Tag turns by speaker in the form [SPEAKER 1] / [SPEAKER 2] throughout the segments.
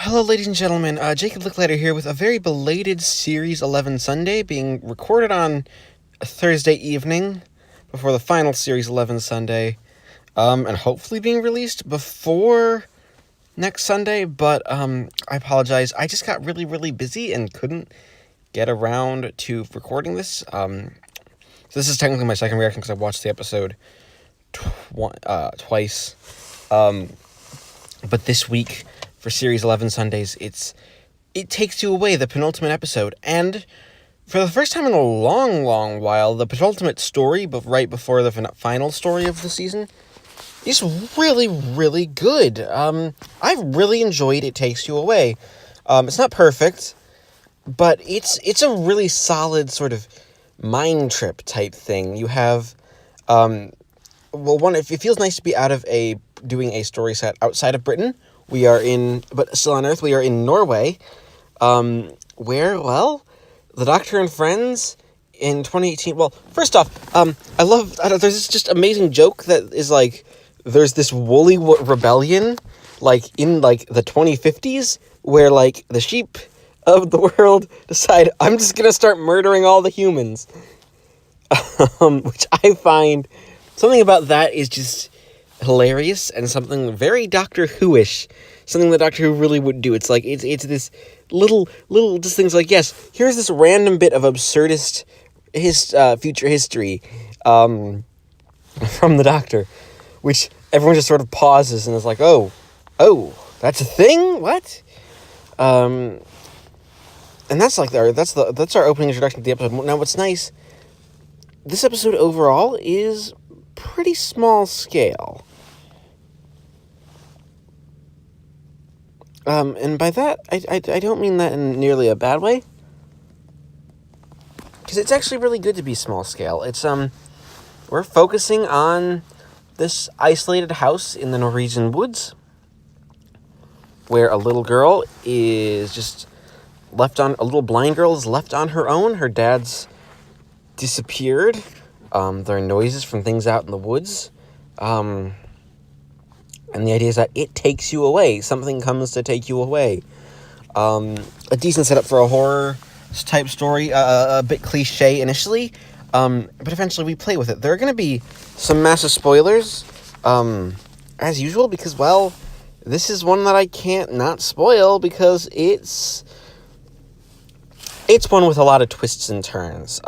[SPEAKER 1] Hello, ladies and gentlemen. Jacob Licklater here with a very belated Series 11 Sunday being recorded on a Thursday evening before the final Series 11 Sunday, and hopefully being released before next Sunday, but I apologize. I just got really, really busy and couldn't get around to recording this. So this is technically my second reaction because I watched the episode twice. But this week, for Series 11 Sundays, It Takes You Away, the penultimate episode. And for the first time in a long, long while, the penultimate story, but right before the final story of the season, is really, really good. I really enjoyed It Takes You Away. It's not perfect, but it's a really solid sort of mind trip type thing. You have, it feels nice to be doing a story set outside of Britain. But still on Earth, we are in Norway, where, the Doctor and Friends in 2018, first off, there's this just amazing joke that is, there's this woolly rebellion, in, the 2050s, where, the sheep of the world decide, I'm just gonna start murdering all the humans, which I find, something about that is just hilarious and something very Doctor Who-ish, something that Doctor Who really would do. It's this little just things like, yes, here's this random bit of absurdist future history from the Doctor, which everyone just sort of pauses and is like, oh, that's a thing? What? And that's our opening introduction to the episode. Now, what's nice, this episode overall is pretty small scale. And by that, I don't mean that in nearly a bad way. Because it's actually really good to be small scale. We're focusing on this isolated house in the Norwegian woods, where a little girl is just a little blind girl is left on her own. Her dad's disappeared. There are noises from things out in the woods. And the idea is that it takes you away. Something comes to take you away. A decent setup for a horror type story. A bit cliche initially. But eventually we play with it. There are going to be some massive spoilers. As usual, because, this is one that I can't not spoil because it's one with a lot of twists and turns.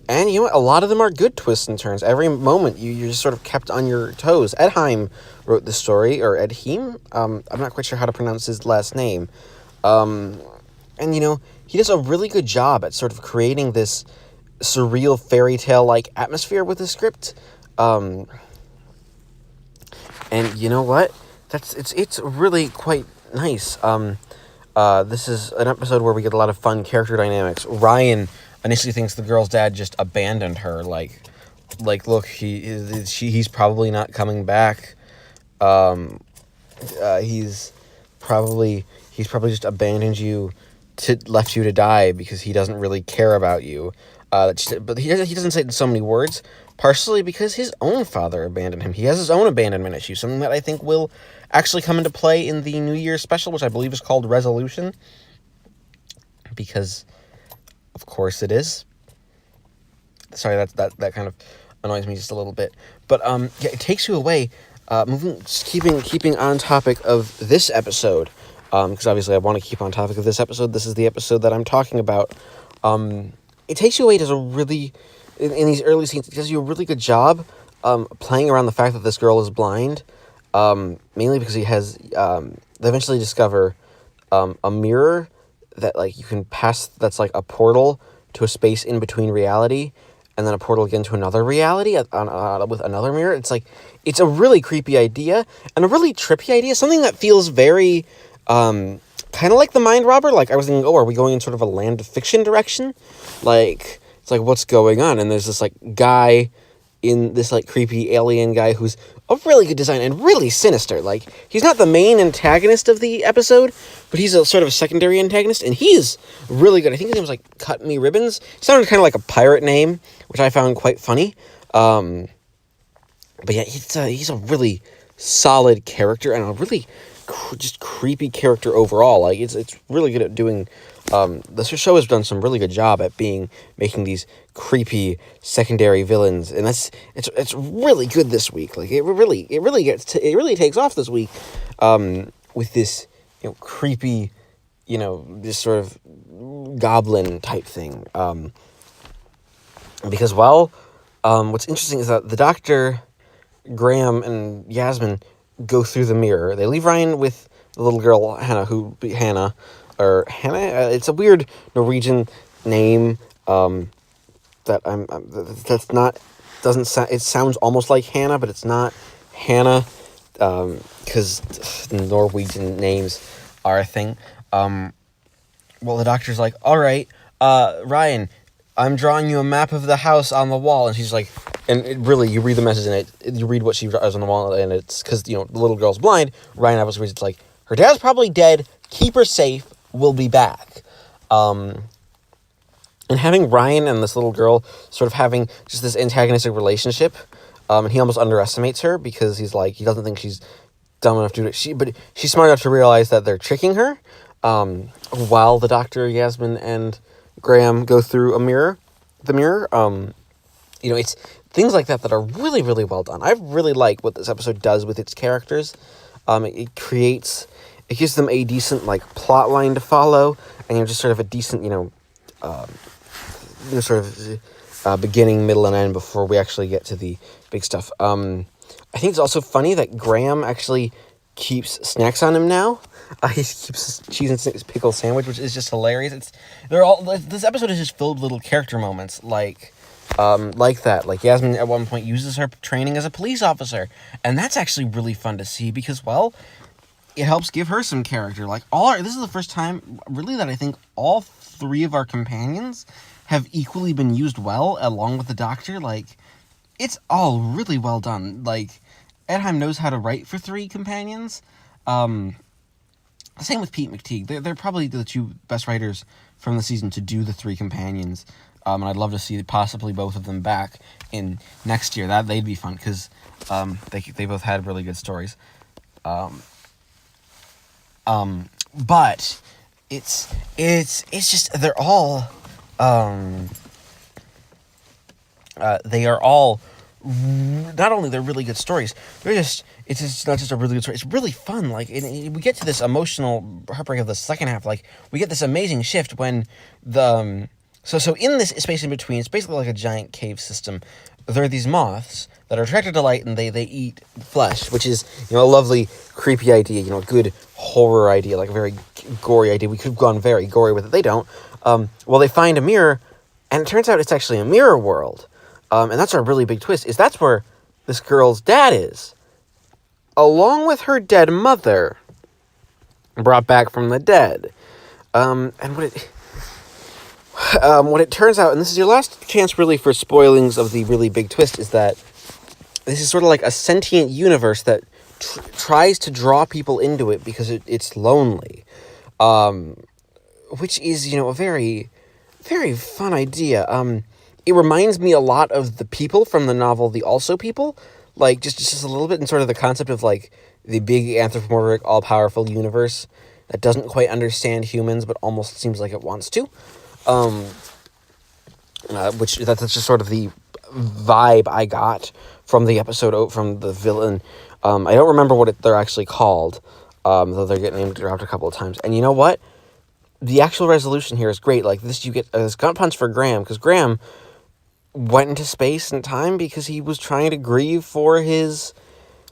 [SPEAKER 1] And you know what? A lot of them are good twists and turns. Every moment, you're just sort of kept on your toes. Edheim wrote the story, or Edheim. I'm not quite sure how to pronounce his last name. And, he does a really good job at sort of creating this surreal fairy tale-like atmosphere with the script. And you know what? It's really quite nice. This is an episode where we get a lot of fun character dynamics. Ryan initially thinks the girl's dad just abandoned her. Look, he's probably not coming back. He's probably just abandoned you, left you to die because he doesn't really care about you. But he doesn't say it in so many words. Partially because his own father abandoned him. He has his own abandonment issue, something that I think will actually come into play in the New Year's special, which I believe is called Resolution. Because, of course, it is. Sorry, that kind of annoys me just a little bit. But It Takes You Away. Keeping on topic of this episode, because obviously I want to keep on topic of this episode. This is the episode that I'm talking about. It Takes You Away does a really, in these early scenes, it does you a really good job playing around the fact that this girl is blind, mainly because they eventually discover a mirror that you can pass, that's a portal to a space in between reality, and then a portal again to another reality with another mirror. It's a really creepy idea and a really trippy idea, something that feels very kind of like The Mind Robber. I was thinking, are we going in sort of a Land of Fiction direction? What's going on? And there's this guy in this creepy alien guy who's a really good design and really sinister. He's not the main antagonist of the episode, but he's a sort of a secondary antagonist, and he's really good. I think his name was Cut Me Ribbons. It sounded kind of like a pirate name, which I found quite funny. But yeah, he's a really solid character and a really just creepy character overall. Like it's really good at doing. This show has done some really good job at making these creepy secondary villains, and it's really good this week. Like it really takes off this week, with this creepy, this sort of goblin type thing. Because what's interesting is that the Doctor, Graham, and Yasmin go through the mirror. They leave Ryan with the little girl Hannah. It's a weird Norwegian name. That's not doesn't sound. It sounds almost like Hannah, but it's not Hannah. Because Norwegian names are a thing. Well, the Doctor's like, all right, Ryan, I'm drawing you a map of the house on the wall, and she's like, you read the message and you read what she draws on the wall, and it's because the little girl's blind. Ryan obviously reads it's like, her dad's probably dead. Keep her safe. We'll be back. And having Ryan and this little girl sort of having just this antagonistic relationship, and he almost underestimates her because he's like, he doesn't think she's dumb enough to do it. But she's smart enough to realize that they're tricking her. While the Doctor, Yasmin, and Graham go through the mirror. It's things like that are really, really well done. I really like what this episode does with its characters. It gives them a decent plot line to follow, and just sort of a decent beginning, middle, and end before we actually get to the big stuff. I think it's also funny that Graham actually keeps snacks on him now. He keeps his cheese and pickle sandwich, which is just hilarious. This episode is just filled with little character moments like that. Like Yasmin at one point uses her training as a police officer, and that's actually really fun to see because, it helps give her some character. This is the first time really that I think all three of our companions have equally been used well along with the Doctor. It's all really well done. Edheim knows how to write for three companions. Same with Pete McTeague. They're probably the two best writers from the season to do the three companions. And I'd love to see possibly both of them back in next year. They'd be fun because they both had really good stories. But it's just they're all they are all not only they're really good stories, it's just not just a really good story, it's really fun. We get to this emotional heartbreak of the second half. We get this amazing shift when the so in this space in between, it's basically like a giant cave system. There are these moths that are attracted to light, and they eat flesh, which is a lovely creepy idea, a good horror idea, a very gory idea. We could have gone very gory with it. They don't. They find a mirror, and it turns out it's actually a mirror world. And that's a really big twist, is that's where this girl's dad is, along with her dead mother, brought back from the dead. And what it turns out, and this is your last chance really for spoilings of the really big twist, is that this is sort of like a sentient universe that tries to draw people into it because it's lonely. Which is, a very, very fun idea. It reminds me a lot of the people from the novel The Also People, just a little bit, in sort of the concept of the big anthropomorphic all-powerful universe that doesn't quite understand humans but almost seems like it wants to. Which that's just sort of the vibe I got from the episode, from the villain. I don't remember what they're actually called, though they're getting named dropped a couple of times. And you know what? The actual resolution here is great. You get this gut punch for Graham, because Graham went into space and time because he was trying to grieve for his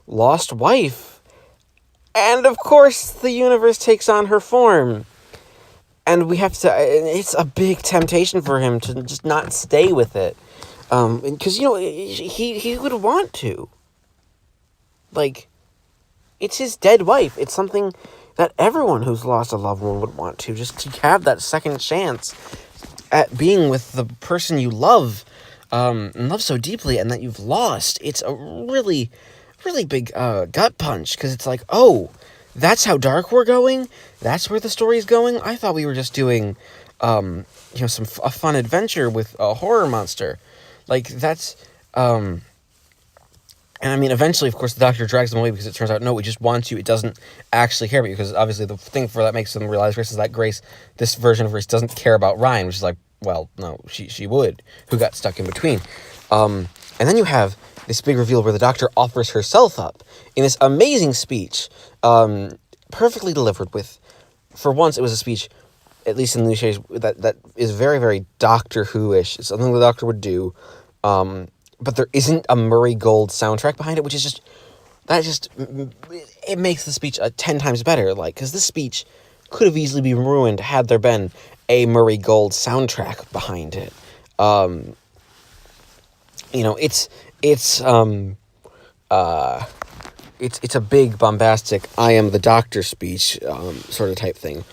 [SPEAKER 1] lost wife. And of course, the universe takes on her form. And we have to, it's a big temptation for him to just not stay with it. Because, he would want to. It's his dead wife. It's something that everyone who's lost a loved one would want to, just to have that second chance at being with the person you love, and love so deeply, and that you've lost. It's a really, really big gut punch, because it's that's how dark we're going? That's where the story's going? I thought we were just doing, a fun adventure with a horror monster. And And I mean, eventually, of course, the Doctor drags them away because it turns out, no, it just wants you. It doesn't actually care about you. Because obviously, the thing for that makes them realize Grace is that Grace, this version of Grace, doesn't care about Ryan, which is like, well, no, she would, who got stuck in between. And then you have this big reveal where the Doctor offers herself up in this amazing speech, perfectly delivered with, for once, it was a speech, at least in the new series, that is very, very Doctor Who-ish. It's something the Doctor would do. But there isn't a Murray Gold soundtrack behind it, which is it makes the speech 10 times better. Like, because this speech could have easily been ruined had there been a Murray Gold soundtrack behind it. It's a big bombastic "I am the Doctor" speech, sort of type thing,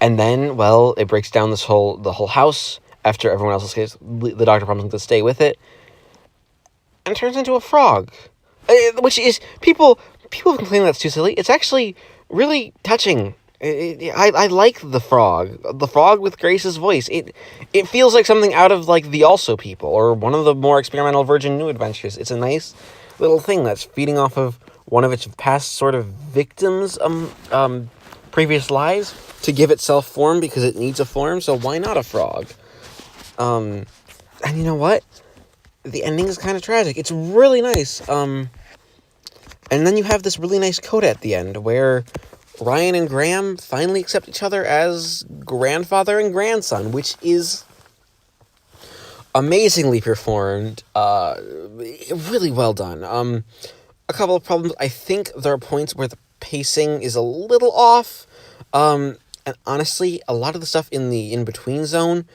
[SPEAKER 1] and then, well, it breaks down the whole house after everyone else escapes. The Doctor promises to stay with it, and turns into a frog, which is people complain that's too silly. It's actually really touching. I like the frog with Grace's voice. It feels like something out of like the Also People or one of the more experimental Virgin New Adventures. It's a nice little thing that's feeding off of one of its past sort of victims' previous lives to give itself form because it needs a form. So why not a frog? And you know what? The ending is kind of tragic. It's really nice. And then you have this really nice coda at the end where Ryan and Graham finally accept each other as grandfather and grandson, which is amazingly performed. Really well done. A couple of problems. I think there are points where the pacing is a little off. And honestly, a lot of the stuff in the in-between zone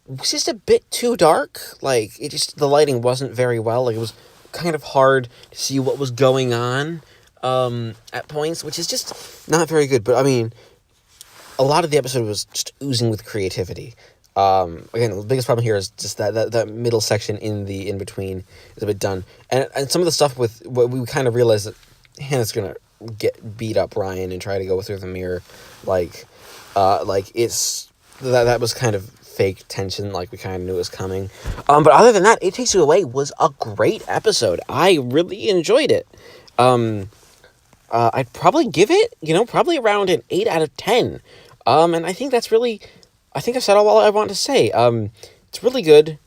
[SPEAKER 1] was just a bit too dark. Like, the lighting wasn't very well. Like, it was kind of hard to see what was going on at points, which is just not very good. But, I mean, a lot of the episode was just oozing with creativity. Again, the biggest problem here is just that middle section in the in-between is a bit done. And some of the stuff with what we kind of realized that Hannah's going to beat up Ryan and try to go through the mirror. It's... That was kind of fake tension, like we kind of knew it was coming. But other than that, It Takes You Away was a great episode. I really enjoyed it. I'd probably give it, probably around an 8 out of 10. And I think that's really, I think I've said all I want to say. It's really good.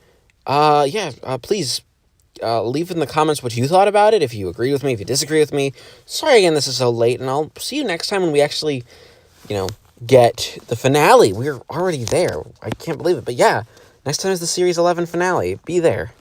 [SPEAKER 1] Please, leave in the comments what you thought about it, if you agree with me, if you disagree with me. Sorry again, this is so late, and I'll see you next time when we actually, get the finale. We're already there. I can't believe it. But yeah, next time is the Series 11 finale. Be there.